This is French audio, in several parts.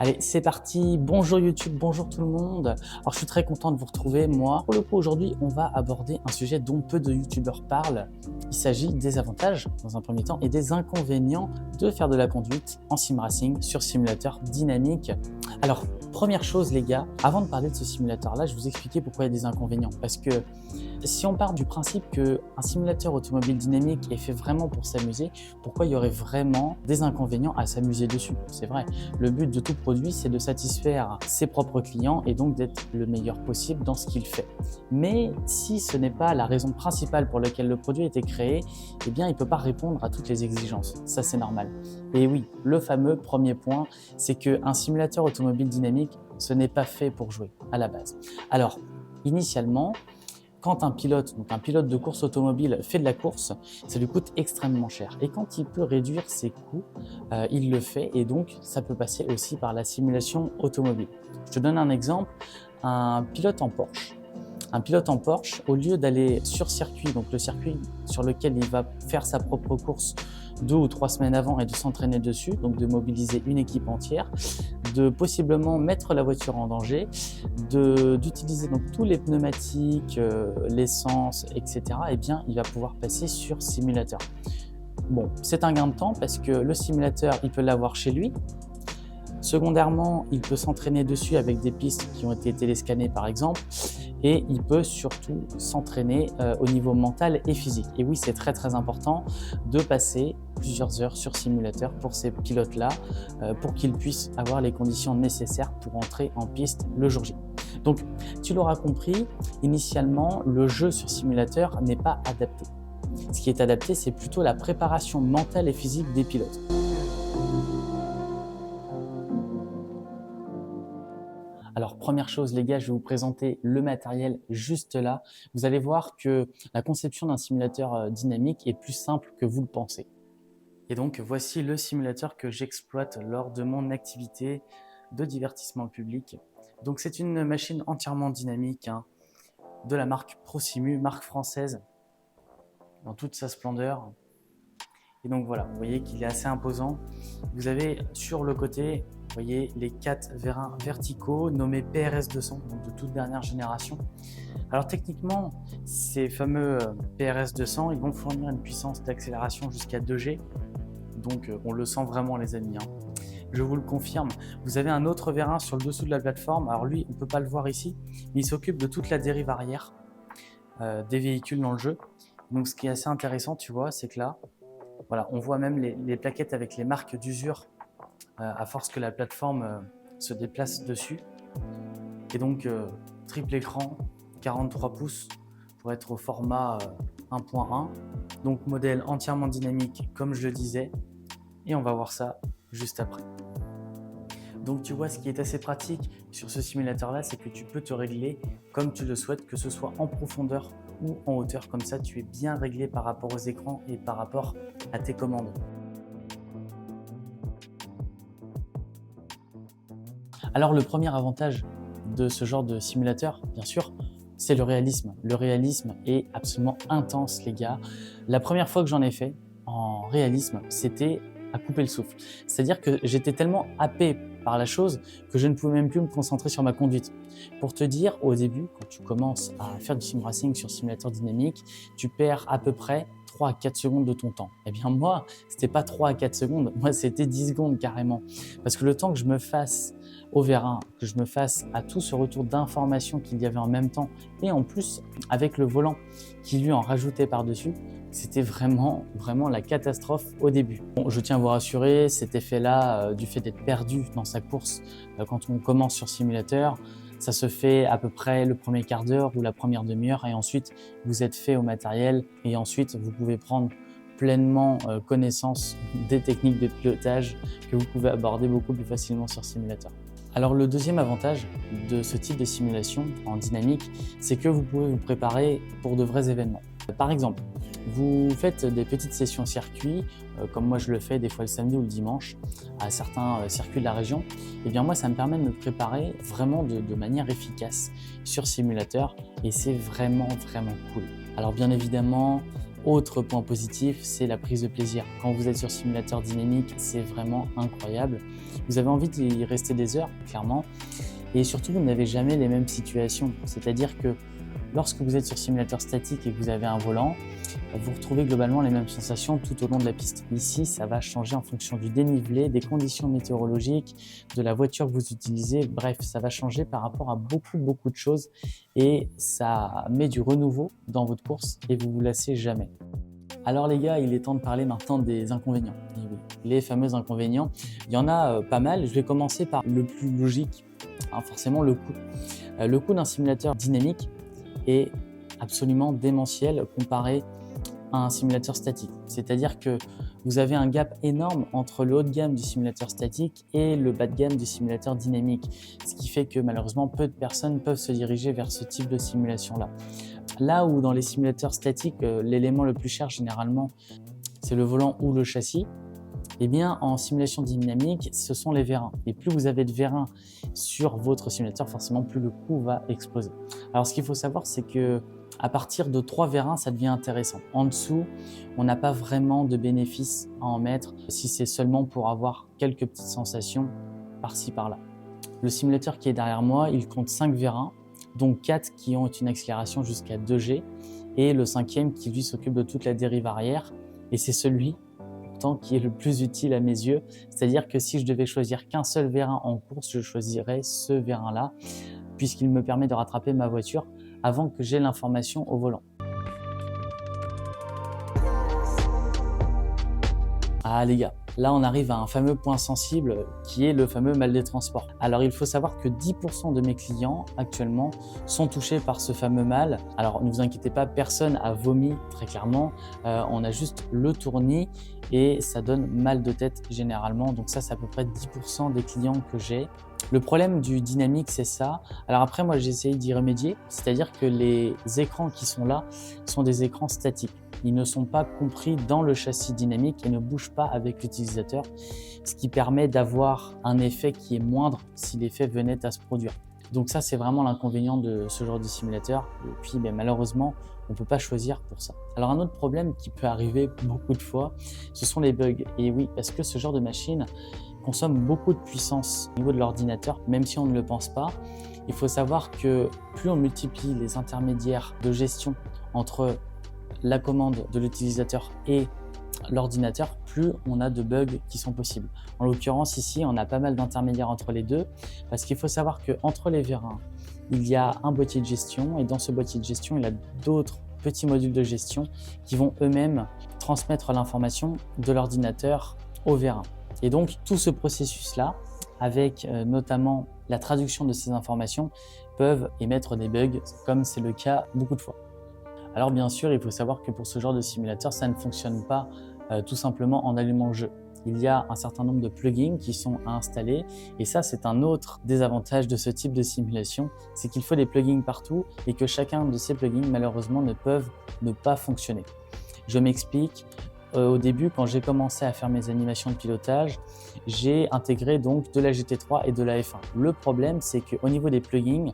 Allez, c'est parti. Bonjour YouTube, bonjour tout le monde. Alors, je suis très content de vous retrouver, moi. Pour le coup, aujourd'hui, on va aborder un sujet dont peu de YouTubeurs parlent. Il s'agit des avantages, dans un premier temps, et des inconvénients de faire de la conduite en sim racing sur simulateur dynamique. Alors, première chose, les gars, avant de parler de ce simulateur-là, je vais vous expliquer pourquoi il y a des inconvénients. Parce que si on part du principe qu'un simulateur automobile dynamique est fait vraiment pour s'amuser, pourquoi il y aurait vraiment des inconvénients à s'amuser dessus? C'est vrai, le but de tout produit, c'est de satisfaire ses propres clients et donc d'être le meilleur possible dans ce qu'il fait. Mais si ce n'est pas la raison principale pour laquelle le produit a été créé, eh bien, il ne peut pas répondre à toutes les exigences. Ça, c'est normal. Et oui, le fameux premier point, c'est qu'un simulateur automobile dynamique, ce n'est pas fait pour jouer à la base. Alors, initialement, quand un pilote, donc un pilote de course automobile fait de la course, ça lui coûte extrêmement cher. Et quand il peut réduire ses coûts, il le fait et donc ça peut passer aussi par la simulation automobile. Je te donne un exemple, un pilote en Porsche. Un pilote en Porsche, au lieu d'aller sur circuit, donc le circuit sur lequel il va faire sa propre course 2 ou 3 semaines avant et de s'entraîner dessus, donc de mobiliser une équipe entière, de possiblement mettre la voiture en danger, d'utiliser donc tous les pneumatiques, l'essence, etc. Eh bien, il va pouvoir passer sur simulateur. Bon, c'est un gain de temps parce que le simulateur, il peut l'avoir chez lui. Secondairement, il peut s'entraîner dessus avec des pistes qui ont été téléscannées par exemple, et il peut surtout s'entraîner au niveau mental et physique. Et oui, c'est très très important de passer plusieurs heures sur simulateur pour ces pilotes-là, pour qu'ils puissent avoir les conditions nécessaires pour entrer en piste le jour J. Donc, tu l'auras compris, initialement, le jeu sur simulateur n'est pas adapté. Ce qui est adapté, c'est plutôt la préparation mentale et physique des pilotes. Alors, première chose, les gars, je vais vous présenter le matériel juste là. Vous allez voir que la conception d'un simulateur dynamique est plus simple que vous le pensez. Et donc, voici le simulateur que j'exploite lors de mon activité de divertissement public. Donc, c'est une machine entièrement dynamique de la marque Prosimu, marque française, dans toute sa splendeur. Et donc voilà, vous voyez qu'il est assez imposant. Vous avez sur le côté, vous voyez les 4 vérins verticaux nommés PRS 200, donc de toute dernière génération. Alors techniquement, ces fameux PRS 200, ils vont fournir une puissance d'accélération jusqu'à 2G. Donc on le sent vraiment les amis. Je vous le confirme. Vous avez un autre vérin sur le dessous de la plateforme. Alors lui, on ne peut pas le voir ici, mais il s'occupe de toute la dérive arrière des véhicules dans le jeu. Donc ce qui est assez intéressant, tu vois, c'est que là, voilà, on voit même les plaquettes avec les marques d'usure à force que la plateforme se déplace dessus. Et donc, triple écran, 43 pouces pour être au format 1.1. Donc, modèle entièrement dynamique, comme je le disais. Et on va voir ça juste après. Donc, tu vois, ce qui est assez pratique sur ce simulateur-là, c'est que tu peux te régler comme tu le souhaites, que ce soit en profondeur ou en hauteur. Comme ça, tu es bien réglé par rapport aux écrans et par rapport à tes commandes. Alors, le premier avantage de ce genre de simulateur, bien sûr, c'est le réalisme. Le réalisme est absolument intense, les gars. La première fois que j'en ai fait en réalisme, c'était à couper le souffle. C'est-à-dire que j'étais tellement happé par la chose que je ne pouvais même plus me concentrer sur ma conduite. Pour te dire, au début, quand tu commences à faire du sim racing sur simulateur dynamique, tu perds à peu près 3 à 4 secondes de ton temps. Eh bien moi, c'était pas 3 à 4 secondes, moi c'était 10 secondes carrément. Parce que le temps que je me fasse au vérin, que je me fasse à tout ce retour d'informations qu'il y avait en même temps, et en plus avec le volant qui lui en rajoutait par-dessus, c'était vraiment la catastrophe au début. Bon, je tiens à vous rassurer, cet effet-là, du fait d'être perdu dans sa course quand on commence sur simulateur, ça se fait à peu près le premier quart d'heure ou la première demi-heure et ensuite vous êtes fait au matériel et ensuite vous pouvez prendre pleinement connaissance des techniques de pilotage que vous pouvez aborder beaucoup plus facilement sur simulateur. Alors le deuxième avantage de ce type de simulation en dynamique, c'est que vous pouvez vous préparer pour de vrais événements. Par exemple, Vous faites des petites sessions circuits, comme moi je le fais des fois le samedi ou le dimanche, à certains circuits de la région. Et bien moi, ça me permet de me préparer vraiment de manière efficace sur simulateur et c'est vraiment cool. Alors bien évidemment, autre point positif, c'est la prise de plaisir. Quand vous êtes sur simulateur dynamique, c'est vraiment incroyable. Vous avez envie d'y rester des heures, clairement. Et surtout, vous n'avez jamais les mêmes situations. C'est-à-dire que lorsque vous êtes sur simulateur statique et que vous avez un volant, vous retrouvez globalement les mêmes sensations tout au long de la piste. Ici, ça va changer en fonction du dénivelé, des conditions météorologiques, de la voiture que vous utilisez. Bref, ça va changer par rapport à beaucoup de choses et ça met du renouveau dans votre course et vous vous lassez jamais. Alors les gars, il est temps de parler maintenant des inconvénients. Et oui, les fameux inconvénients, il y en a pas mal. Je vais commencer par le plus logique, forcément le coût. Le coût d'un simulateur dynamique est absolument démentiel comparé à un simulateur statique. C'est-à-dire que vous avez un gap énorme entre le haut de gamme du simulateur statique et le bas de gamme du simulateur dynamique, ce qui fait que malheureusement peu de personnes peuvent se diriger vers ce type de simulation-là. Là où dans les simulateurs statiques, l'élément le plus cher généralement, c'est le volant ou le châssis, eh bien en simulation dynamique, ce sont les vérins. Et plus vous avez de vérins sur votre simulateur, forcément plus le coût va exploser. Alors ce qu'il faut savoir, c'est que à partir de 3 vérins, ça devient intéressant. En dessous, on n'a pas vraiment de bénéfice à en mettre si c'est seulement pour avoir quelques petites sensations par-ci par-là. Le simulateur qui est derrière moi, il compte 5 vérins, dont 4 qui ont une accélération jusqu'à 2G et le 5e qui lui s'occupe de toute la dérive arrière. Et c'est celui pourtant qui est le plus utile à mes yeux. C'est-à-dire que si je devais choisir qu'un seul vérin en course, je choisirais ce vérin-là puisqu'il me permet de rattraper ma voiture avant que j'aie l'information au volant. Ah les gars, là on arrive à un fameux point sensible qui est le fameux mal des transports. Alors il faut savoir que 10% de mes clients actuellement sont touchés par ce fameux mal. Alors ne vous inquiétez pas, personne a vomi très clairement, on a juste le tournis et ça donne mal de tête généralement. Donc ça c'est à peu près 10% des clients que j'ai. Le problème du dynamique, c'est ça. Alors après, moi, j'ai essayé d'y remédier, c'est-à-dire que les écrans qui sont là sont des écrans statiques. Ils ne sont pas compris dans le châssis dynamique et ne bougent pas avec l'utilisateur, ce qui permet d'avoir un effet qui est moindre si l'effet venait à se produire. Donc ça, c'est vraiment l'inconvénient de ce genre de simulateur. Et puis, malheureusement, on ne peut pas choisir pour ça. Alors un autre problème qui peut arriver beaucoup de fois, ce sont les bugs. Et oui, parce que ce genre de machine consomme beaucoup de puissance au niveau de l'ordinateur, même si on ne le pense pas. Il faut savoir que plus on multiplie les intermédiaires de gestion entre la commande de l'utilisateur et l'ordinateur, plus on a de bugs qui sont possibles. En l'occurrence ici, on a pas mal d'intermédiaires entre les deux, parce qu'il faut savoir qu'entre les vérins, il y a un boîtier de gestion et dans ce boîtier de gestion, il y a d'autres petits modules de gestion qui vont eux-mêmes transmettre l'information de l'ordinateur au vérin. Et donc tout ce processus-là, avec notamment la traduction de ces informations, peuvent émettre des bugs, comme c'est le cas beaucoup de fois. Alors bien sûr, il faut savoir que pour ce genre de simulateur, ça ne fonctionne pas tout simplement en allumant le jeu. Il y a un certain nombre de plugins qui sont à installer et ça, c'est un autre désavantage de ce type de simulation, c'est qu'il faut des plugins partout et que chacun de ces plugins, malheureusement, ne peuvent ne pas fonctionner. Je m'explique. Au début, quand j'ai commencé à faire mes animations de pilotage, j'ai intégré donc de la GT3 et de la F1. Le problème, c'est qu'au niveau des plugins,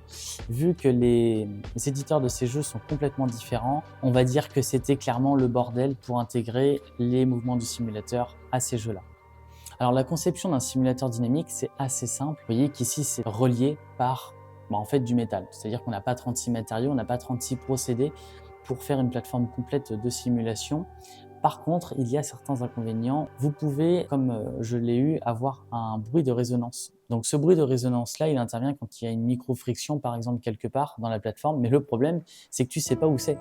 vu que les éditeurs de ces jeux sont complètement différents, on va dire que c'était clairement le bordel pour intégrer les mouvements du simulateur à ces jeux-là. Alors la conception d'un simulateur dynamique, c'est assez simple. Vous voyez qu'ici, c'est relié par en fait du métal. C'est-à-dire qu'on n'a pas 36 matériaux, on n'a pas 36 procédés pour faire une plateforme complète de simulation. Par contre, il y a certains inconvénients. Vous pouvez, comme je l'ai eu, avoir un bruit de résonance. Donc ce bruit de résonance-là, il intervient quand il y a une micro-friction, par exemple, quelque part dans la plateforme. Mais le problème, c'est que tu ne sais pas où c'est.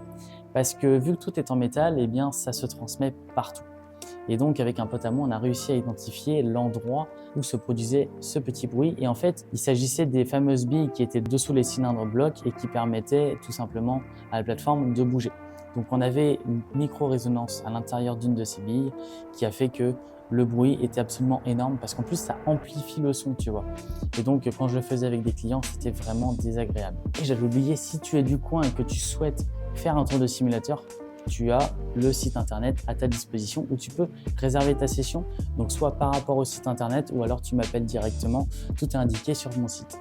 Parce que vu que tout est en métal, eh bien, ça se transmet partout. Et donc, avec un pote à moi, on a réussi à identifier l'endroit où se produisait ce petit bruit. Et en fait, il s'agissait des fameuses billes qui étaient dessous les cylindres blocs et qui permettaient tout simplement à la plateforme de bouger. Donc on avait une micro-résonance à l'intérieur d'une de ces billes qui a fait que le bruit était absolument énorme parce qu'en plus ça amplifie le son, tu vois. Et donc quand je le faisais avec des clients, c'était vraiment désagréable. Et j'avais oublié, si tu es du coin et que tu souhaites faire un tour de simulateur, tu as le site internet à ta disposition où tu peux réserver ta session. Donc soit par rapport au site internet ou alors tu m'appelles directement. Tout est indiqué sur mon site.